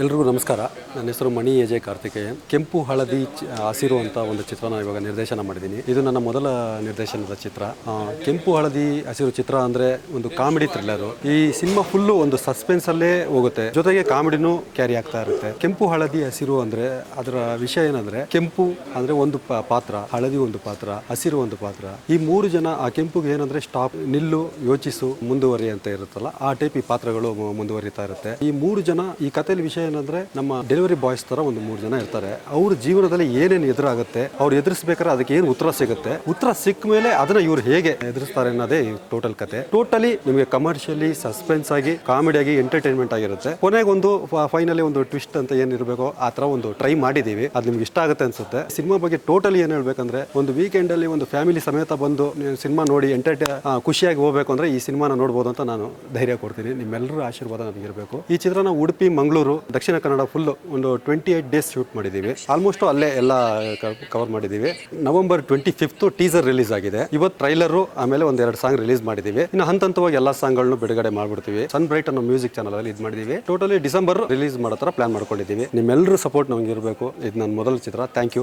ಎಲ್ರಿಗೂ ನಮಸ್ಕಾರ. ನನ್ನ ಹೆಸರು ಮಣಿ ಎಜೆ ಕಾರ್ತಿಕೇಯನ್. ಕೆಂಪು ಹಳದಿ ಹಸಿರು ಅಂತ ಒಂದು ಚಿತ್ರನ ಇವಾಗ ನಿರ್ದೇಶನ ಮಾಡಿದ್ದೀನಿ. ಇದು ನನ್ನ ಮೊದಲ ನಿರ್ದೇಶನದ ಚಿತ್ರ. ಕೆಂಪು ಹಳದಿ ಹಸಿರು ಚಿತ್ರ ಅಂದ್ರೆ ಒಂದು ಕಾಮಿಡಿ ಥ್ರಿಲ್ಲರ್. ಈ ಸಿನಿಮಾ ಫುಲ್ಲು ಒಂದು ಸಸ್ಪೆನ್ಸ್ ಅಲ್ಲೇ ಹೋಗುತ್ತೆ, ಜೊತೆಗೆ ಕಾಮಿಡಿನೂ ಕ್ಯಾರಿ ಆಗ್ತಾ ಇರುತ್ತೆ. ಕೆಂಪು ಹಳದಿ ಹಸಿರು ಅಂದ್ರೆ ಅದರ ವಿಷಯ ಏನಂದ್ರೆ, ಕೆಂಪು ಅಂದ್ರೆ ಒಂದು ಪಾತ್ರ, ಹಳದಿ ಒಂದು ಪಾತ್ರ, ಹಸಿರು ಒಂದು ಪಾತ್ರ. ಈ ಮೂರು ಜನ ಆ ಕೆಂಪುಗೆ ಏನಂದ್ರೆ ಸ್ಟಾಪ್, ನಿಲ್ಲು, ಯೋಚಿಸು, ಮುಂದುವರಿ ಅಂತ ಇರುತ್ತಲ್ಲ, ಆ ಟೈಪ್ ಈ ಪಾತ್ರಗಳು ಮುಂದುವರಿತಾ ಇರುತ್ತೆ. ಈ ಮೂರು ಜನ, ಈ ಕಥೆಯಲ್ಲಿ ವಿಷಯ ಏನಂದ್ರೆ, ನಮ್ಮ ಡೆಲಿವರಿ ಬಾಯ್ಸ್ ತರ ಒಂದು ಮೂರು ಜನ ಇರ್ತಾರೆ. ಅವ್ರ ಜೀವನದಲ್ಲಿ ಏನೇನು ಎದುರಾಗುತ್ತೆ, ಅವ್ರು ಎದುರಿಸಬೇಕಾದ್ರೆ ಅದಕ್ಕೆ ಏನು ಉತ್ತರ ಸಿಗುತ್ತೆ, ಉತ್ತರ ಸಿಕ್ಕ ಮೇಲೆ ಅದನ್ನ ಇವ್ರು ಹೇಗೆ ಎದುರಿಸ್ತಾರೆ ಅನ್ನೋದೇ ಟೋಟಲ್ ಕತೆ. ಟೋಟಲಿ ನಿಮಗೆ ಕಮರ್ಷಿಯಲಿ, ಸಸ್ಪೆನ್ಸ್ ಆಗಿ, ಕಾಮಿಡಿಯಾಗಿ, ಎಂಟರ್ಟೈನ್ಮೆಂಟ್ ಆಗಿರುತ್ತೆ. ಕೊನೆಗೊಂದು ಫೈನಲಿ ಒಂದು ಟ್ವಿಸ್ಟ್ ಅಂತ ಏನಿರಬೇಕೋ ಆ ತರ ಒಂದು ಟ್ರೈ ಮಾಡಿದೀವಿ. ಅದು ನಿಮ್ಗೆ ಇಷ್ಟ ಆಗುತ್ತೆ ಅನ್ಸುತ್ತೆ. ಸಿನಿಮಾ ಬಗ್ಗೆ ಟೋಟಲಿ ಏನ್ ಹೇಳ್ಬೇಕಂದ್ರೆ, ಒಂದು ವೀಕೆಂಡ್ ಅಲ್ಲಿ ಒಂದು ಫ್ಯಾಮಿಲಿ ಸಮೇತ ಬಂದು ಸಿನಿಮಾ ನೋಡಿ ಖುಷಿಯಾಗಿ ಹೋಗ್ಬೇಕು ಅಂದ್ರೆ ಈ ಸಿನಿಮಾನ ನೋಡ್ಬೋದು ಅಂತ ನಾನು ಧೈರ್ಯ ಕೊಡ್ತೀನಿ. ನಿಮ್ಮೆಲ್ಲರ ಆಶೀರ್ವಾದ ನಮಗಿರಬೇಕು. ಈ ಚಿತ್ರನ ಉಡುಪಿ, ಮಂಗಳೂರು, ದಕ್ಷಿಣ ಕನ್ನಡ ಫುಲ್ ಒಂದು 28 ಡೇಸ್ ಶೂಟ್ ಮಾಡಿದ್ದೀವಿ. ಆಲ್ಮೋಸ್ಟ್ ಅಲ್ಲೇ ಎಲ್ಲ ಕವರ್ ಮಾಡಿದ್ದೀವಿ. ನವೆಂಬರ್ 25 ಟೀಸರ್ ರಿಲೀಸ್ ಆಗಿದೆ. ಇವತ್ತು ಟ್ರೈಲರು, ಆಮೇಲೆ ಒಂದೆರಡು ಸಾಂಗ್ ರಿಲೀಸ್ ಮಾಡಿದ್ದೀವಿ. ಇನ್ನು ಹಂತವಾಗಿ ಎಲ್ಲ ಸಾಂಗ್ಗಳನ್ನು ಬಿಡುಗಡೆ ಮಾಡ್ಬಿಡ್ತೀವಿ. ಸನ್ ಬ್ರೈಟ್ ಅನ್ನೋ ಮ್ಯೂಸಿಕ್ ಚಾನಲ್ ಅಲ್ಲಿ ಇದು ಮಾಡಿದ್ದೀವಿ. ಟೋಟಲಿ ಡಿಸೆಂಬರ್ ರಿಲೀಸ್ ಮಾಡೋ ಥರ ಪ್ಲಾನ್ ಮಾಡ್ಕೊಂಡಿದ್ದೀವಿ. ನಿಮ್ಮೆಲ್ಲರೂ ಸಪೋರ್ಟ್ ನಮ್ಗೆ ಇರಬೇಕು. ಇದು ನನ್ನ ಮೊದಲ ಚಿತ್ರ. Thank you.